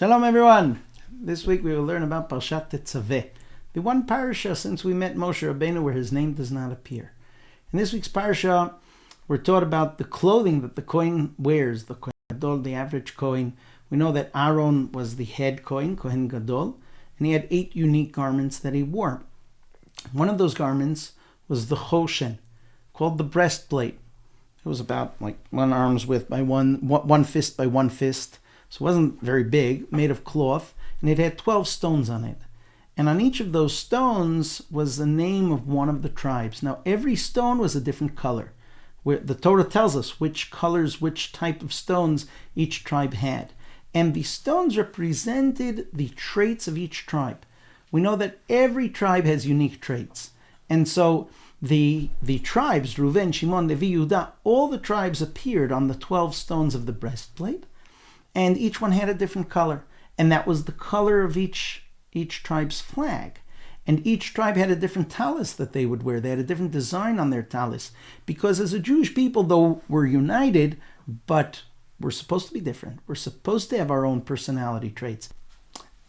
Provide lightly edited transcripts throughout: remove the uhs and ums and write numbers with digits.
Shalom everyone! This week we will learn about Parsha Tetzaveh, the one Parsha since we met Moshe Rabbeinu where his name does not appear. In this week's Parsha, we're taught about the clothing that the Kohen wears, the Kohen Gadol, the average Kohen. We know that Aaron was the head Kohen, Kohen Gadol, and he had 8 unique garments that he wore. One of those garments was the Choshen, called the breastplate. It was about like one arm's width by one fist by one fist. So it wasn't very big, made of cloth, and it had 12 stones on it. And on each of those stones was the name of one of the tribes. Now, every stone was a different color. The Torah tells us which colors, which type of stones each tribe had. And the stones represented the traits of each tribe. We know that every tribe has unique traits. And so the tribes, Reuven, Shimon, Levi, Yehuda, all the tribes appeared on the 12 stones of the breastplate. And each one had a different color. And that was the color of each tribe's flag. And each tribe had a different tallis that they would wear. They had a different design on their tallis. Because as a Jewish people, though we're united, but we're supposed to be different. We're supposed to have our own personality traits.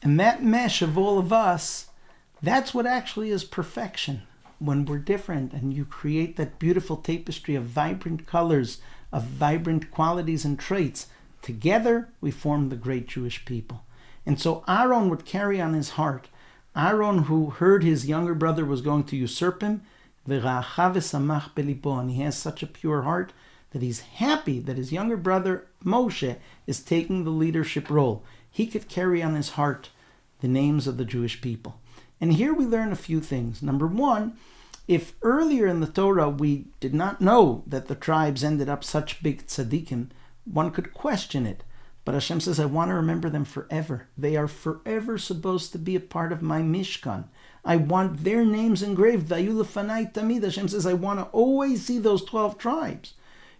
And that mesh of all of us, that's what actually is perfection. When we're different and you create that beautiful tapestry of vibrant colors, of vibrant qualities and traits, together we form the great Jewish people. And so Aaron would carry on his heart. Aaron, who heard his younger brother was going to usurp him, and he has such a pure heart that he's happy that his younger brother Moshe is taking the leadership role. He could carry on his heart the names of the Jewish people. And here we learn a few things. Number one, if earlier in the Torah we did not know that the tribes ended up such big tzaddikim, one could question it. But Hashem says, I want to remember them forever. They are forever supposed to be a part of my Mishkan. I want their names engraved. Vayu lefanai tamid. Hashem says, I want to always see those 12 tribes.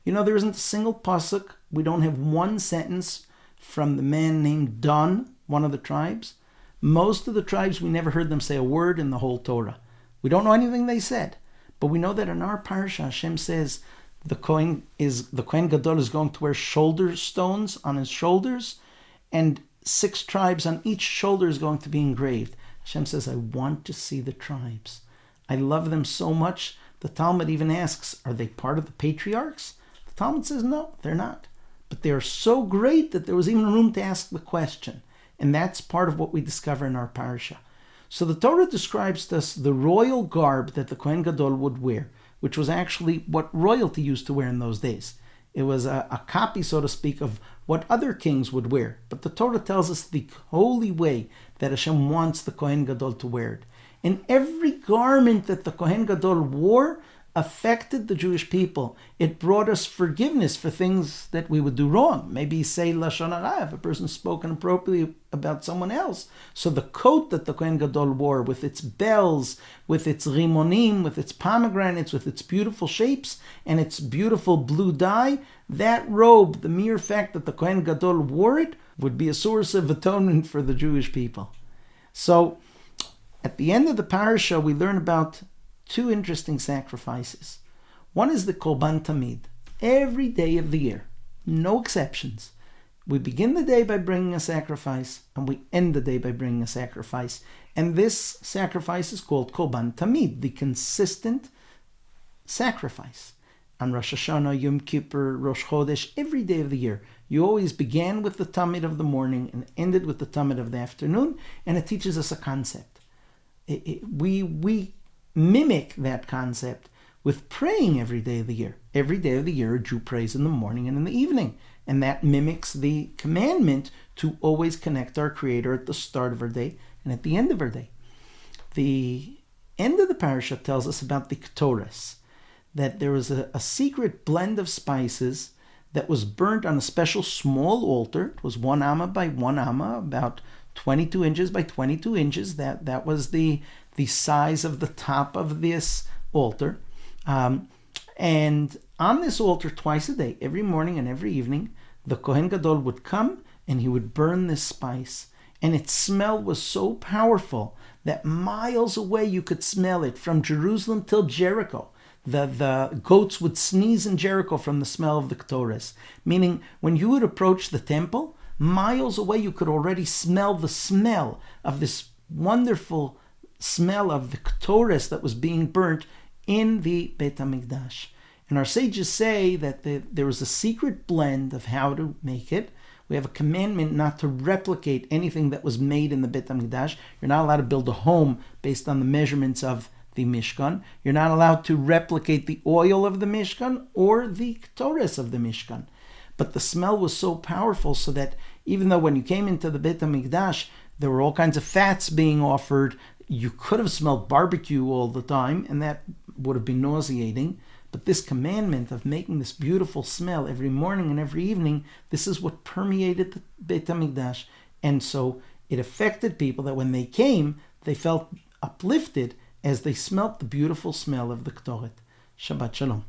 You know, there isn't a single pasuk. We don't have one sentence from the man named Dan, one of the tribes. Most of the tribes, we never heard them say a word in the whole Torah. We don't know anything they said. But we know that in our Parsha, Hashem says, the Kohen Gadol is going to wear shoulder stones on his shoulders, and 6 tribes on each shoulder is going to be engraved. Hashem says, I want to see the tribes. I love them so much. The Talmud even asks, are they part of the patriarchs? The Talmud says, no, they're not. But they are so great that there was even room to ask the question. And that's part of what we discover in our Parsha. So the Torah describes to us the royal garb that the Kohen Gadol would wear, which was actually what royalty used to wear in those days. It was a copy, so to speak, of what other kings would wear. But the Torah tells us the holy way that Hashem wants the Kohen Gadol to wear it. And every garment that the Kohen Gadol wore affected the Jewish people. It brought us forgiveness for things that we would do wrong. Maybe say Lashon Hara if a person spoke inappropriately about someone else. So the coat that the Kohen Gadol wore, with its bells, with its rimonim, with its pomegranates, with its beautiful shapes, and its beautiful blue dye, that robe, the mere fact that the Kohen Gadol wore it, would be a source of atonement for the Jewish people. So at the end of the parasha, we learn about 2 interesting sacrifices. One is the Korban Tamid. Every day of the year, no exceptions. We begin the day by bringing a sacrifice, and we end the day by bringing a sacrifice. And this sacrifice is called Korban Tamid, the consistent sacrifice. On Rosh Hashanah, Yom Kippur, Rosh Chodesh, every day of the year, you always began with the Tamid of the morning and ended with the Tamid of the afternoon, and it teaches us a concept. We mimic that concept with praying every day of the year. Every day of the year, a Jew prays in the morning and in the evening. And that mimics the commandment to always connect our Creator at the start of our day and at the end of our day. The end of the parasha tells us about the Ketores, that there was a secret blend of spices that was burnt on a special small altar. It was 1 amma by 1 amma, about 22 inches by 22 inches. That was the size of the top of this altar. And on this altar twice a day, every morning and every evening, the Kohen Gadol would come and he would burn this spice. And its smell was so powerful that miles away you could smell it, from Jerusalem till Jericho. The goats would sneeze in Jericho from the smell of the Ketores. Meaning, when you would approach the temple, miles away you could already smell the smell of this wonderful smell of the Ketores that was being burnt in the Beit HaMikdash. And our sages say that there was a secret blend of how to make it. We have a commandment not to replicate anything that was made in the Beit HaMikdash. You're not allowed to build a home based on the measurements of the Mishkan. You're not allowed to replicate the oil of the Mishkan or the Ketores of the Mishkan. But the smell was so powerful so that even though when you came into the Beit HaMikdash, there were all kinds of fats being offered, you could have smelled barbecue all the time, and that would have been nauseating. But this commandment of making this beautiful smell every morning and every evening, this is what permeated the Beit HaMikdash. And so it affected people that when they came, they felt uplifted as they smelt the beautiful smell of the Ktoret. Shabbat Shalom.